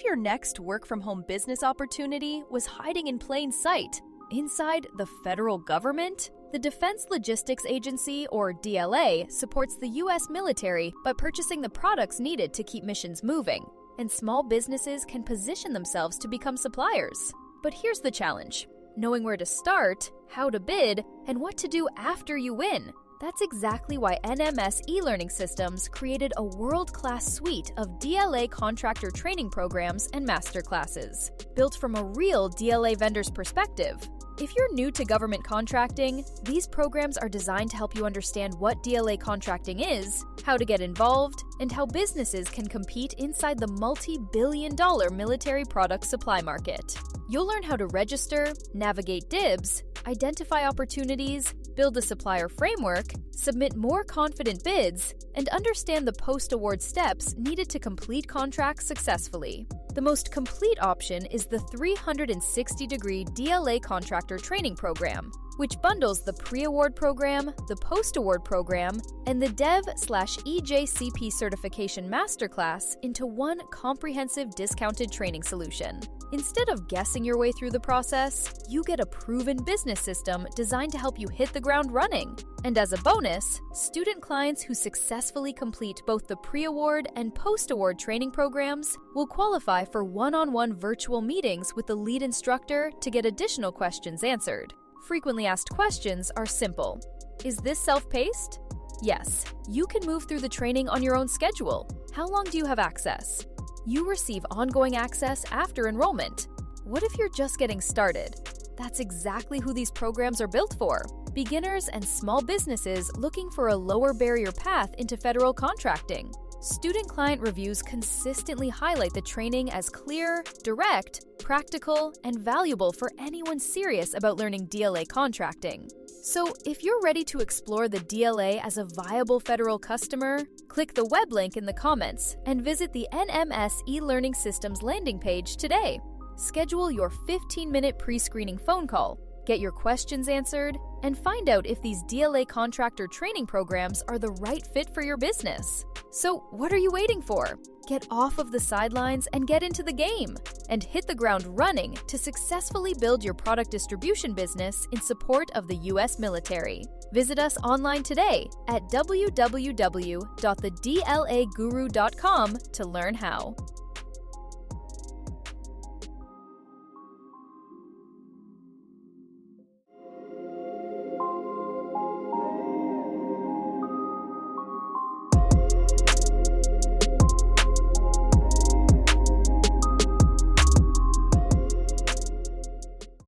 your next work-from-home business opportunity was hiding in plain sight inside the federal government? The Defense Logistics Agency, or DLA, supports the U.S. military by purchasing the products needed to keep missions moving, and small businesses can position themselves to become suppliers. But here's the challenge: knowing where to start, how to bid, and what to do after you win. That's exactly why NMS E-Learning Systems created a world-class suite of DLA contractor training programs and MasterClasses, built from a real DLA vendor's perspective. If you're new to government contracting, these programs are designed to help you understand what DLA contracting is, how to get involved, and how businesses can compete inside the multi-billion-dollar military product supply market. You'll learn how to register, navigate DIBBS, identify opportunities, build a supplier framework, submit more confident bids, and understand the post-award steps needed to complete contracts successfully. The most complete option is the 360-degree DLA Contractor Training Program, which bundles the pre-award program, the post-award program, and the Dev/EJCP Certification Masterclass into one comprehensive discounted training solution. Instead of guessing your way through the process, you get a proven business system designed to help you hit the ground running. And as a bonus, student clients who successfully complete both the pre-award and post-award training programs will qualify for one-on-one virtual meetings with the lead instructor to get additional questions answered. Frequently asked questions are simple. Is this self-paced? Yes. You can move through the training on your own schedule. How long do you have access? You receive ongoing access after enrollment. What if you're just getting started? That's exactly who these programs are built for. Beginners and small businesses looking for a lower barrier path into federal contracting. Student client reviews consistently highlight the training as clear, direct, practical, and valuable for anyone serious about learning DLA contracting. So, if you're ready to explore the DLA as a viable federal customer, click the web link in the comments and visit the NMS E-Learning Systems landing page today. Schedule your 15-minute pre-screening phone call, get your questions answered, and find out if these DLA contractor training programs are the right fit for your business. So, what are you waiting for? Get off of the sidelines and get into the game, and hit the ground running to successfully build your product distribution business in support of the U.S. military. Visit us online today at www.thedlaguru.com to learn how.